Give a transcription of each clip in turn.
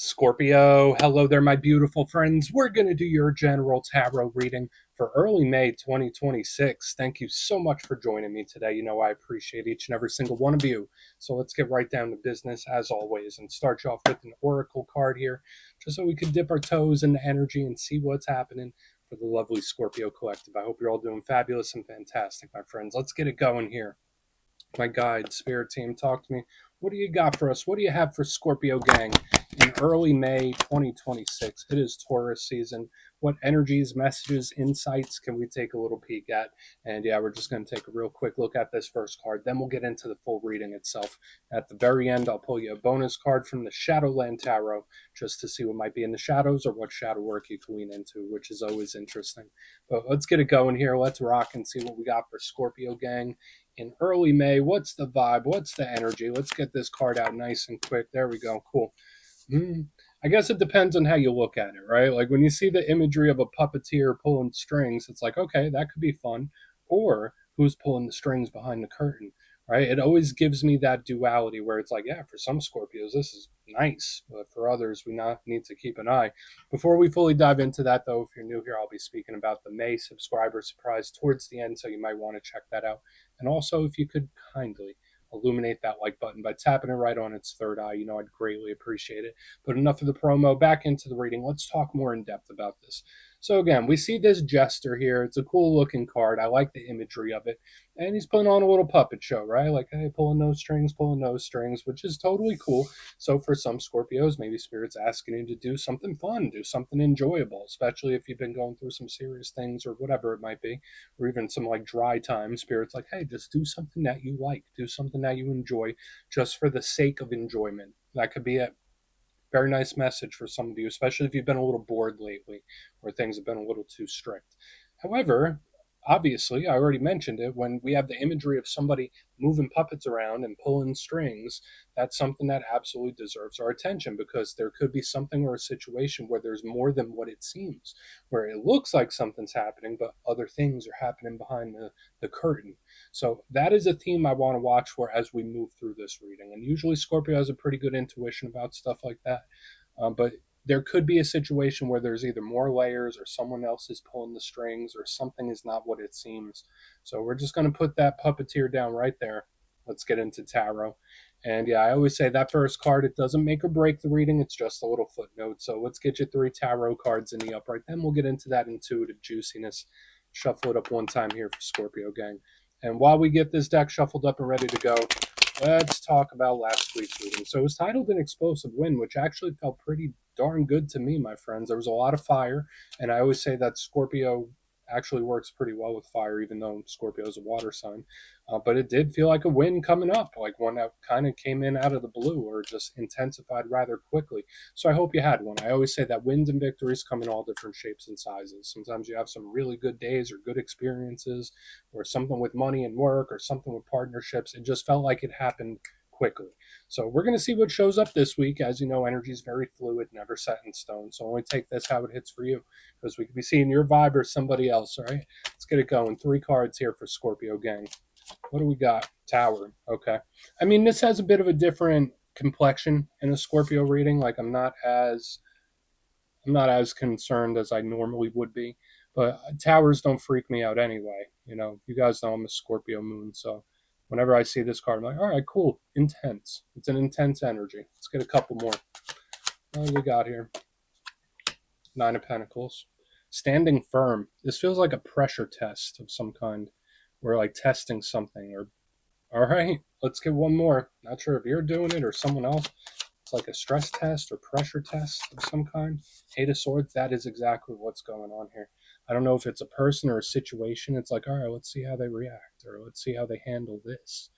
Scorpio, hello there, my beautiful friends. We're going to do your general tarot reading for early May 2026. Thank you so much for joining me today. You know, I appreciate each and every single one of you. So let's get right down to business as always and start you off with an oracle card here, just so we can dip our toes in the energy and see what's happening for the lovely Scorpio collective. I hope you're all doing fabulous and fantastic, my friends. Let's get it going here. My guide, spirit team, talk to me. What do you got for us? What do you have for Scorpio gang in early May 2026? It is Taurus season. What energies, messages, insights can we take a little peek at? And yeah, we're just going to take a real quick look at this first card. Then we'll get into the full reading itself. At the very end, I'll pull you a bonus card from the Shadowland Tarot just to see what might be in the shadows or what shadow work you can lean into, which is always interesting. But let's get it going here. Let's rock and see what we got for Scorpio gang in early May. What's the vibe? What's the energy? Let's get this card out nice and quick. There we go. Cool. I guess it depends on how you look at it, right? Like when you see the imagery of a puppeteer pulling strings, it's like, okay, that could be fun. Or who's pulling the strings behind the curtain, right? It always gives me that duality where it's like, yeah, for some Scorpios, this is nice. But for others, we not need to keep an eye. Before we fully dive into that, though, if you're new here, I'll be speaking about the May subscriber surprise towards the end, so you might want to check that out. And also, if you could kindly illuminate that like button by tapping it right on its third eye, you know, I'd greatly appreciate it. But enough of the promo, back into the reading. Let's talk more in depth about this. So again, we see this jester here. It's a cool looking card. I like the imagery of it. And he's putting on a little puppet show, right? Like, hey, pulling those strings, which is totally cool. So for some Scorpios, maybe Spirit's asking you to do something fun, do something enjoyable, especially if you've been going through some serious things or whatever it might be, or even some like dry time. Spirit's like, hey, just do something that you like, do something that you enjoy just for the sake of enjoyment. That could be a very nice message for some of you, especially if you've been a little bored lately or things have been a little too strict. However, obviously, I already mentioned it, when we have the imagery of somebody moving puppets around and pulling strings, that's something that absolutely deserves our attention, because there could be something or a situation where there's more than what it seems, where it looks like something's happening, but other things are happening behind the curtain. So that is a theme I want to watch for as we move through this reading. And usually Scorpio has a pretty good intuition about stuff like that. But there could be a situation where there's either more layers or someone else is pulling the strings or something is not what it seems. So we're just going to put that puppeteer down right there. Let's get into tarot. And yeah, I always say that first card, it doesn't make or break the reading. It's just a little footnote. So let's get you 3 tarot cards in the upright. Then we'll get into that intuitive juiciness. Shuffle it up one time here for Scorpio gang. And while we get this deck shuffled up and ready to go, let's talk about last week's reading. So it was titled An Explosive Wind, which actually felt pretty darn good to me, my friends. There was a lot of fire, and I always say that Scorpio actually works pretty well with fire, even though Scorpio is a water sign. But it did feel like a wind coming up, like one that kind of came in out of the blue or just intensified rather quickly. So I hope you had one. I always say that wins and victories come in all different shapes and sizes. Sometimes you have some really good days or good experiences, or something with money and work, or something with partnerships. It just felt like it happened quickly. So we're going to see what shows up this week. As you know, energy is very fluid, never set in stone. So only take this how it hits for you, because we could be seeing your vibe or somebody else. All right, let's get it going. 3 cards here for Scorpio gang. What do we got? Tower. Okay. I mean, this has a bit of a different complexion in a Scorpio reading. Like I'm not as concerned as I normally would be. But towers don't freak me out anyway. You know, you guys know I'm a Scorpio moon, so whenever I see this card, I'm like, all right, cool, intense. It's an intense energy. Let's get a couple more. What do we got here? 9 of Pentacles. Standing firm. This feels like a pressure test of some kind. We're like testing something. Or all right, let's get one more. Not sure if you're doing it or someone else. It's like a stress test or pressure test of some kind. 8 of Swords, that is exactly what's going on here. I don't know if it's a person or a situation. It's like, all right, let's see how they react, or let's see how they handle this.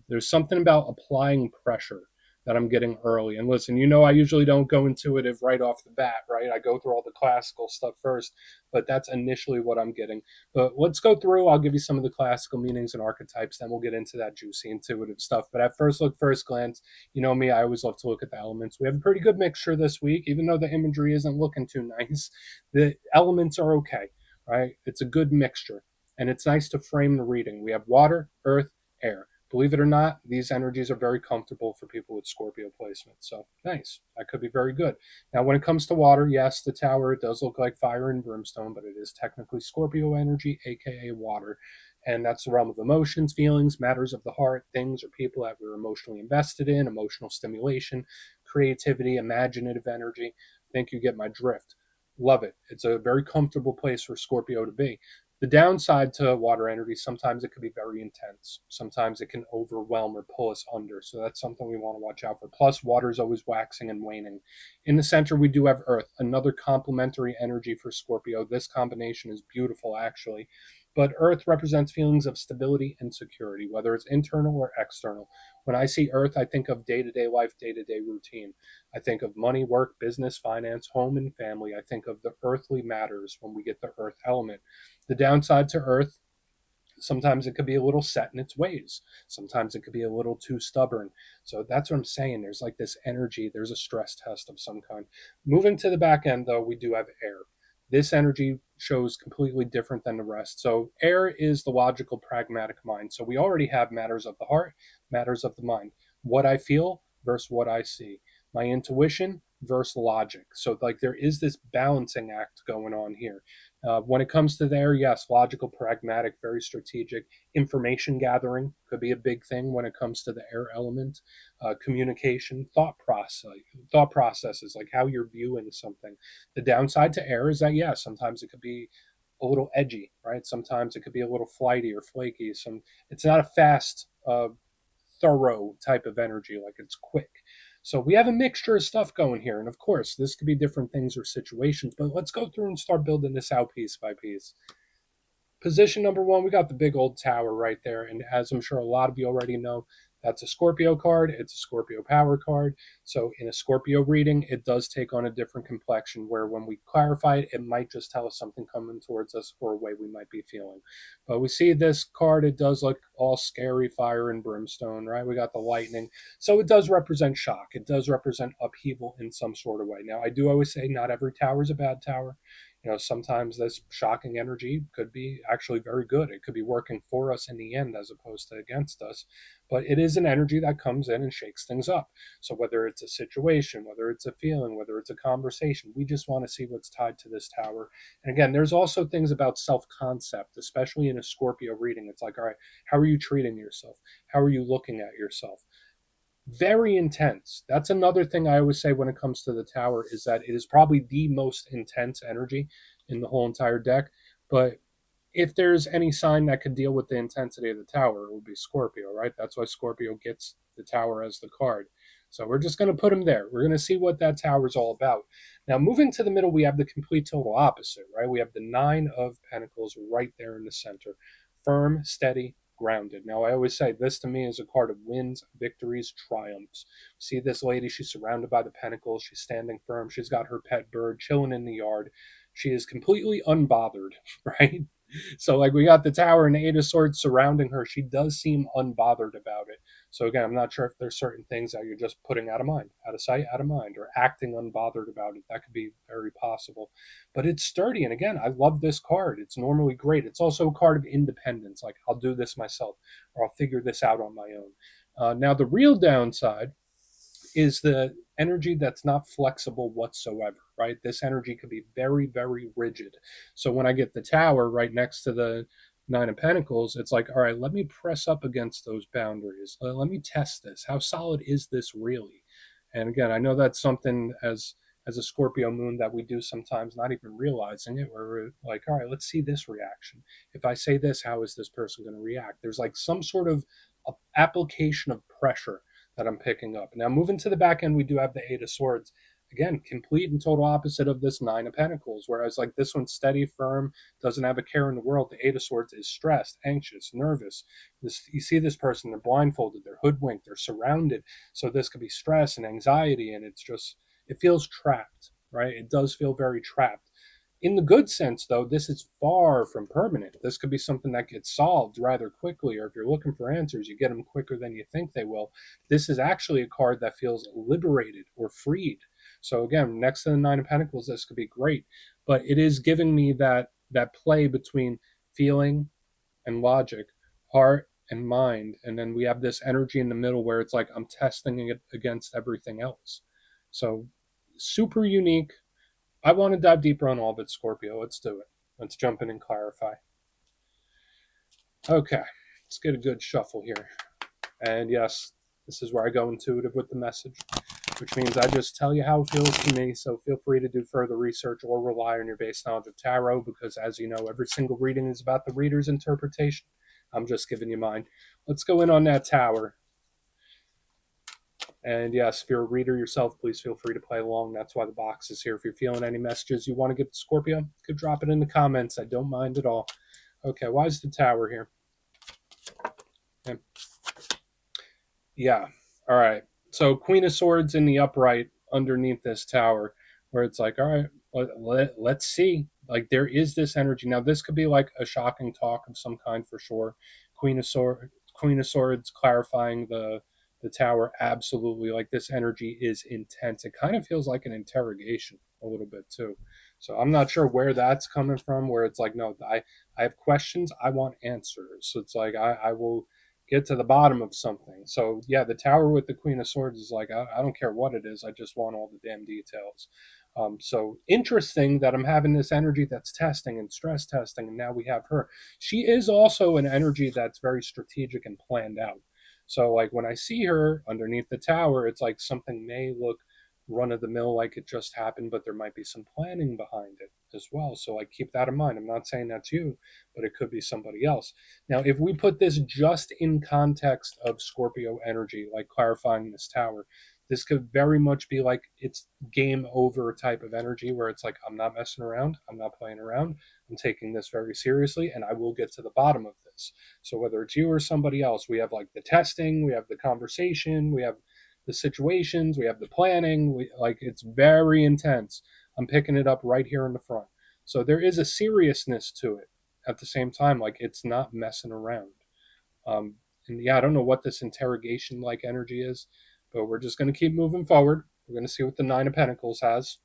There's something about applying pressure that I'm getting early. And listen, you know, I usually don't go intuitive right off the bat, right? I go through all the classical stuff first, but that's initially what I'm getting. But let's go through. I'll give you some of the classical meanings and archetypes. Then we'll get into that juicy intuitive stuff. But at first look, first glance, you know me, I always love to look at the elements. We have a pretty good mixture this week, even though the imagery isn't looking too nice. The elements are okay, right? It's a good mixture. And it's nice to frame the reading. We have water, earth, air. Believe it or not, these energies are very comfortable for people with Scorpio placement. So nice. That could be very good. Now, when it comes to water, yes, the tower does look like fire and brimstone, but it is technically Scorpio energy, aka water. And that's the realm of emotions, feelings, matters of the heart, things or people that we're emotionally invested in, emotional stimulation, creativity, imaginative energy. I think you get my drift. Love it. It's a very comfortable place for Scorpio to be. The downside to water energy, sometimes it can be very intense. Sometimes it can overwhelm or pull us under. So that's something we want to watch out for. Plus, water is always waxing and waning. In the center, we do have Earth, another complementary energy for Scorpio. This combination is beautiful, actually. But Earth represents feelings of stability and security, whether it's internal or external. When I see Earth, I think of day to day life, day to day routine. I think of money, work, business, finance, home, and family. I think of the earthly matters when we get the Earth element. The downside to Earth, sometimes it could be a little set in its ways. Sometimes it could be a little too stubborn. So that's what I'm saying. There's like this energy, there's a stress test of some kind. Moving to the back end, though, we do have air. This energy shows completely different than the rest. So, air is the logical, pragmatic mind. So, we already have matters of the heart, matters of the mind. What I feel versus what I see. My intuition versus logic. So, like, there is this balancing act going on here. When it comes to there, yes, logical, pragmatic, very strategic. Information gathering could be a big thing when it comes to the air element. Communication, thought processes, like how you're viewing something. The downside to air is that, yeah, sometimes it could be a little edgy, right? Sometimes it could be a little flighty or flaky. It's not a fast, thorough type of energy, like it's quick. So we have a mixture of stuff going here. And of course, this could be different things or situations, but let's go through and start building this out piece by piece. Position number one, we got the big old tower right there. And as I'm sure a lot of you already know, that's a Scorpio card. It's a Scorpio power card. So in a Scorpio reading, it does take on a different complexion where when we clarify it, it might just tell us something coming towards us or a way we might be feeling. But we see this card, it does look all scary, fire and brimstone, right? We got the lightning. So it does represent shock. It does represent upheaval in some sort of way. Now, I do always say not every tower is a bad tower. Sometimes this shocking energy could be actually very good. It could be working for us in the end as opposed to against us. But it is an energy that comes in and shakes things up. So whether it's a situation, whether it's a feeling, whether it's a conversation, we just want to see what's tied to this tower. And again, there's also things about self-concept, especially in a Scorpio reading. It's like, all right, how are you treating yourself? How are you looking at yourself? Very intense. That's another thing I always say when it comes to the tower is that it is probably the most intense energy in the whole entire deck. But if there's any sign that could deal with the intensity of the tower, it would be Scorpio, right? That's why Scorpio gets the tower as the card. So we're just going to put him there. We're going to see what that tower is all about. Now, moving to the middle, we have the complete total opposite, right? We have the Nine of Pentacles right there in the center. Firm, steady, grounded. Now, I always say this to me is a card of wins, victories, triumphs. See this lady, she's surrounded by the pentacles. She's standing firm. She's got her pet bird chilling in the yard. She is completely unbothered, right? So, like, we got the tower and the Eight of Swords surrounding her. She does seem unbothered about it. So, again, I'm not sure if there's certain things that you're just putting out of mind, out of sight, out of mind, or acting unbothered about it. That could be very possible. But it's sturdy. And again, I love this card. It's normally great. It's also a card of independence. Like, I'll do this myself, or I'll figure this out on my own. Now, the real downside is the energy that's not flexible whatsoever, right? This energy could be very, very rigid. So when I get the tower right next to the Nine of Pentacles, it's like, all right, let me press up against those boundaries. Let me test this. How solid is this really? And again, I know that's something as a Scorpio moon that we do sometimes, not even realizing it, where we're like, all right, let's see this reaction. If I say this, how is this person going to react? There's like some sort of application of pressure that I'm picking up. Now, moving to the back end, we do have the Eight of Swords. Again, complete and total opposite of this Nine of Pentacles, whereas like this one's steady, firm, doesn't have a care in the world. The Eight of Swords is stressed, anxious, nervous. You see this person, they're blindfolded, they're hoodwinked, they're surrounded. So this could be stress and anxiety, and it feels trapped, right? It does feel very trapped. In the good sense, though, this is far from permanent. This could be something that gets solved rather quickly, or if you're looking for answers, you get them quicker than you think they will. This is actually a card that feels liberated or freed. So again, next to the Nine of Pentacles, this could be great, but it is giving me that play between feeling and logic, heart and mind, and then we have this energy in the middle where it's like I'm testing it against everything else. So super unique. I want to dive deeper on all of it, Scorpio. Let's do it. Let's jump in and clarify. Okay, let's get a good shuffle here. And yes, this is where I go intuitive with the message, which means I just tell you how it feels to me. So feel free to do further research or rely on your base knowledge of tarot, because as you know, every single reading is about the reader's interpretation. I'm just giving you mine. Let's go in on that tower. And yes, if you're a reader yourself, please feel free to play along. That's why the box is here. If you're feeling any messages you want to get to Scorpio, you could drop it in the comments. I don't mind at all. Okay, why is the tower here? Okay. Yeah. All right. So Queen of Swords in the upright underneath this tower, where it's like, all right, let's see. Like there is this energy. Now this could be like a shocking talk of some kind for sure. Queen of Swords clarifying the tower. Absolutely. Like this energy is intense. It kind of feels like an interrogation a little bit too. So I'm not sure where that's coming from, where it's like, no, I have questions. I want answers. So it's like, I will get to the bottom of something. So yeah, the tower with the Queen of Swords is like, I don't care what it is. I just want all the damn details. So interesting that I'm having this energy that's testing and stress testing, and now we have her. She is also an energy that's very strategic and planned out. So like when I see her underneath the tower, it's like something may look run of the mill like it just happened, but there might be some planning behind it as well. So like keep that in mind. I'm not saying that's you, but it could be somebody else. Now, if we put this just in context of Scorpio energy, like clarifying this tower, this could very much be like it's game over type of energy where it's like, I'm not messing around. I'm not playing around. I'm taking this very seriously and I will get to the bottom of this. So whether it's you or somebody else, we have like the testing, we have the conversation, we have the situations, we have the planning. Like it's very intense. I'm picking it up right here in the front. So there is a seriousness to it at the same time. Like it's not messing around. And yeah, I don't know what this interrogation like energy is, but we're just going to keep moving forward. We're going to see what the Nine of Pentacles has.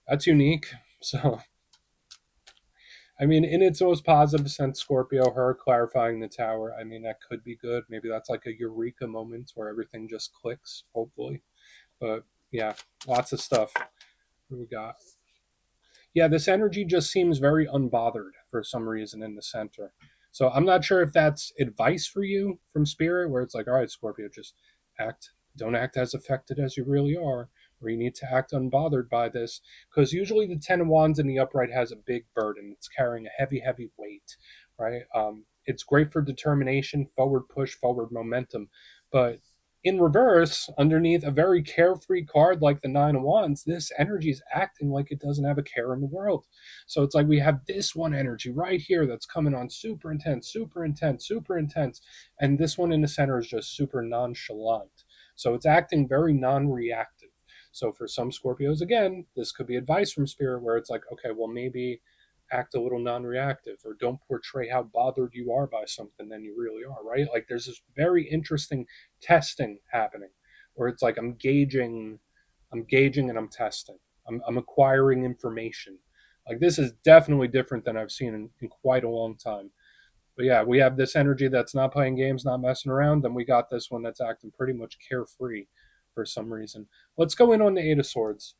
That's unique. So, I mean, in its most positive sense, Scorpio, her clarifying the tower, I mean, that could be good. Maybe that's like a eureka moment where everything just clicks, hopefully. But yeah, lots of stuff. What do we got? Yeah, this energy just seems very unbothered for some reason in the center. So I'm not sure if that's advice for you from Spirit, where it's like, all right, Scorpio, just don't act as affected as you really are, or you need to act unbothered by this. Because usually the Ten of Wands in the upright has a big burden. It's carrying a heavy, heavy weight, right? It's great for determination, forward push, forward momentum. But in reverse, underneath a very carefree card like the Nine of Wands, this energy is acting like it doesn't have a care in the world. So it's like we have this one energy right here that's coming on super intense, super intense, super intense. And this one in the center is just super nonchalant. So it's acting very non reactive. So for some Scorpios, again, this could be advice from Spirit where it's like, okay, well, maybe act a little non-reactive or don't portray how bothered you are by something than you really are, right? Like there's this very interesting testing happening where it's like I'm gauging and I'm testing. I'm acquiring information. Like this is definitely different than I've seen in quite a long time. But yeah, we have this energy that's not playing games, not messing around. Then we got this one that's acting pretty much carefree for some reason. Let's go in on the Eight of Swords,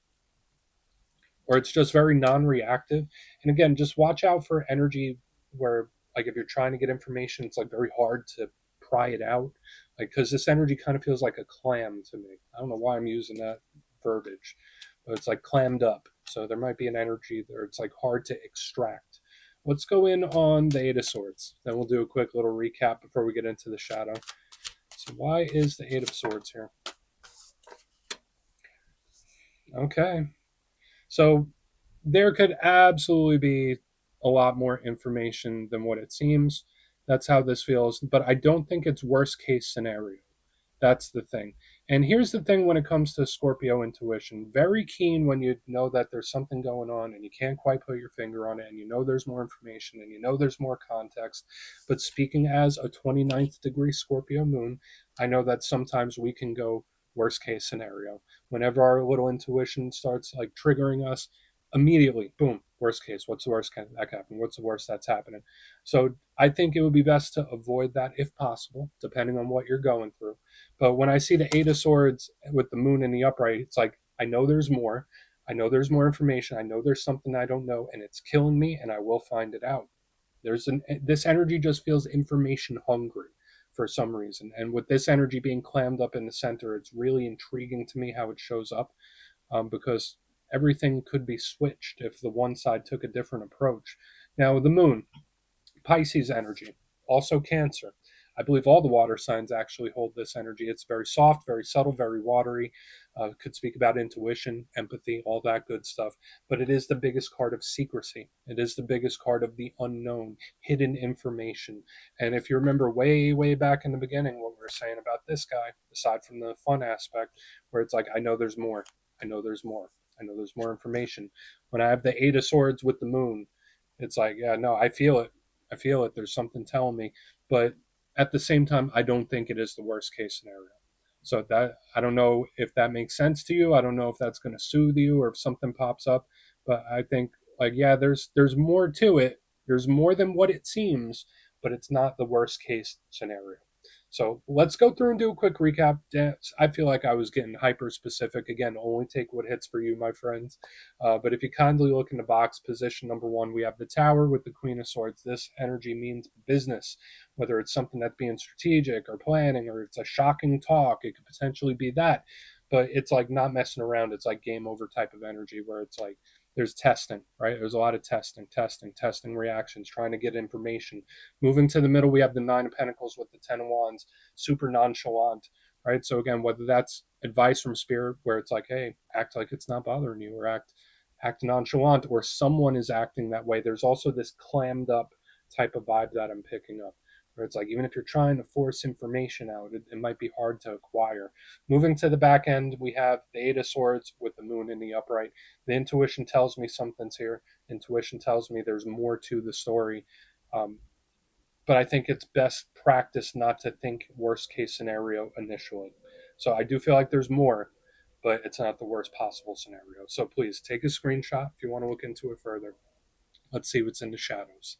or it's just very non-reactive. And again, just watch out for energy where, like, if you're trying to get information, it's like very hard to pry it out, like because this energy kind of feels like a clam to me. I don't know why I'm using that verbiage, but it's like clammed up. So there might be an energy there. It's like hard to extract. Let's go in on the Eight of Swords. Then we'll do a quick little recap before we get into the shadow. So why is the Eight of Swords here? Okay. So there could absolutely be a lot more information than what it seems. That's how this feels. But I don't think it's worst case scenario. That's the thing. And here's the thing when it comes to Scorpio intuition, very keen when you know that there's something going on and you can't quite put your finger on it and you know there's more information and you know there's more context. But speaking as a 29th degree Scorpio moon, I know that sometimes we can go worst case scenario. Whenever our little intuition starts like triggering us, immediately, boom, worst case. What's the worst that can happen? What's the worst that's happening? So I think it would be best to avoid that if possible, depending on what you're going through. But when I see the Eight of Swords with the moon in the upright, it's like, I know there's more. I know there's more information. I know there's something I don't know, and it's killing me, and I will find it out. This energy just feels information hungry for some reason, and with this energy being clammed up in the center, it's really intriguing to me how it shows up, because everything could be switched if the one side took a different approach. Now, the moon, Pisces energy, also Cancer. I believe all the water signs actually hold this energy. It's very soft, very subtle, very watery. Could speak about intuition, empathy, all that good stuff. But it is the biggest card of secrecy. It is the biggest card of the unknown, hidden information. And if you remember way, way back in the beginning, what we were saying about this guy, aside from the fun aspect, where it's like, I know there's more. I know there's more. I know there's more information. When I have the Eight of Swords with the moon, it's like, yeah, no, I feel it. I feel it. There's something telling me. But at the same time, I don't think it is the worst case scenario. So that, I don't know if that makes sense to you. I don't know if that's going to soothe you or if something pops up. But I think, like, yeah, there's more to it. There's more than what it seems, but it's not the worst case scenario. So let's go through and do a quick recap. I feel like I was getting hyper specific. Again, only take what hits for you, my friends. But if you kindly look in the box, position number one, we have the Tower with the Queen of Swords. This energy means business, whether it's something that's being strategic or planning, or it's a shocking talk. It could potentially be that. But it's like not messing around. It's like game over type of energy where it's like there's testing, right? There's a lot of testing reactions, trying to get information. Moving to the middle, we have the Nine of Pentacles with the Ten of Wands, super nonchalant, right? So again, whether that's advice from spirit where it's like, hey, act like it's not bothering you, or act nonchalant, or someone is acting that way. There's also this clammed up type of vibe that I'm picking up, where it's like, even if you're trying to force information out, it might be hard to acquire. Moving to the back end, we have the Eight of Swords with the moon in the upright. The intuition tells me something's here. Intuition tells me there's more to the story. But I think it's best practice not to think worst case scenario initially. So I do feel like there's more, but it's not the worst possible scenario. So please take a screenshot if you want to look into it further. Let's see what's in the shadows.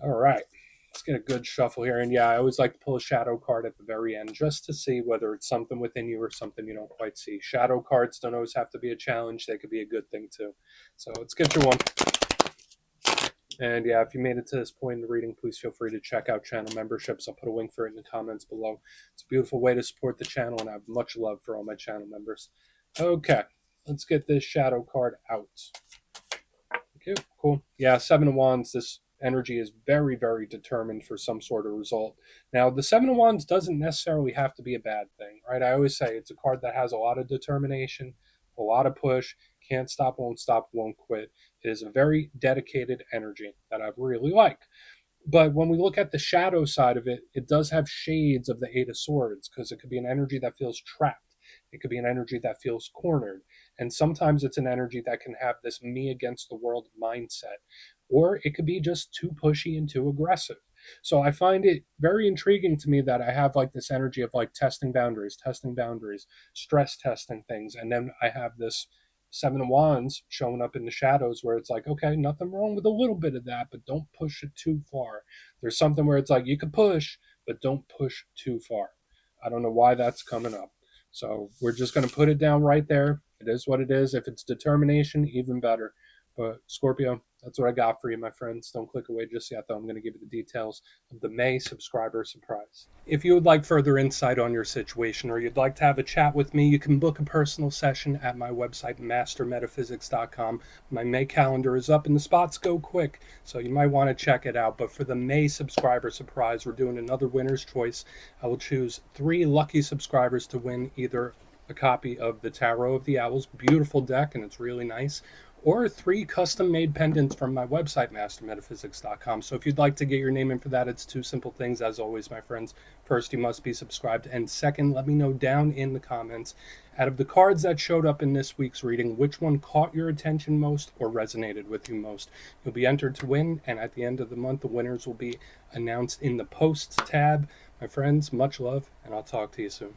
All right. Let's get a good shuffle here. And yeah, I always like to pull a shadow card at the very end just to see whether it's something within you or something you don't quite see. Shadow cards don't always have to be a challenge. They could be a good thing too. So let's get your one. And yeah, if you made it to this point in the reading, please feel free to check out channel memberships. I'll put a link for it in the comments below. It's a beautiful way to support the channel, and I have much love for all my channel members. Okay, let's get this shadow card out. Okay, cool. Yeah, Seven of Wands. This energy is very, very determined for some sort of result. Now, the Seven of Wands doesn't necessarily have to be a bad thing, right? I always say it's a card that has a lot of determination, a lot of push, can't stop, won't quit. It is a very dedicated energy that I really like. But when we look at the shadow side of it, it does have shades of the Eight of Swords, because it could be an energy that feels trapped. It could be an energy that feels cornered. And sometimes it's an energy that can have this me against the world mindset. Or it could be just too pushy and too aggressive. So I find it very intriguing to me that I have like this energy of like testing boundaries, stress testing things. And then I have this Seven of Wands showing up in the shadows where it's like, okay, nothing wrong with a little bit of that, but don't push it too far. There's something where it's like, you can push, but don't push too far. I don't know why that's coming up. So we're just going to put it down right there. It is what it is. If it's determination, even better. But Scorpio, that's what I got for you, my friends. Don't click away just yet, though. I'm going to give you the details of the May subscriber surprise. If you would like further insight on your situation, or you'd like to have a chat with me, you can book a personal session at my website, mastermetaphysics.com. My May calendar is up and the spots go quick, so you might want to check it out. But for the May subscriber surprise, we're doing another winner's choice. I will choose 3 lucky subscribers to win either a copy of the Tarot of the Owls, beautiful deck, and it's really nice, or 3 custom-made pendants from my website, mastermetaphysics.com. So if you'd like to get your name in for that, it's 2 simple things, as always, my friends. First, you must be subscribed, and second, let me know down in the comments, out of the cards that showed up in this week's reading, which one caught your attention most or resonated with you most. You'll be entered to win, and at the end of the month, the winners will be announced in the Posts tab. My friends, much love, and I'll talk to you soon.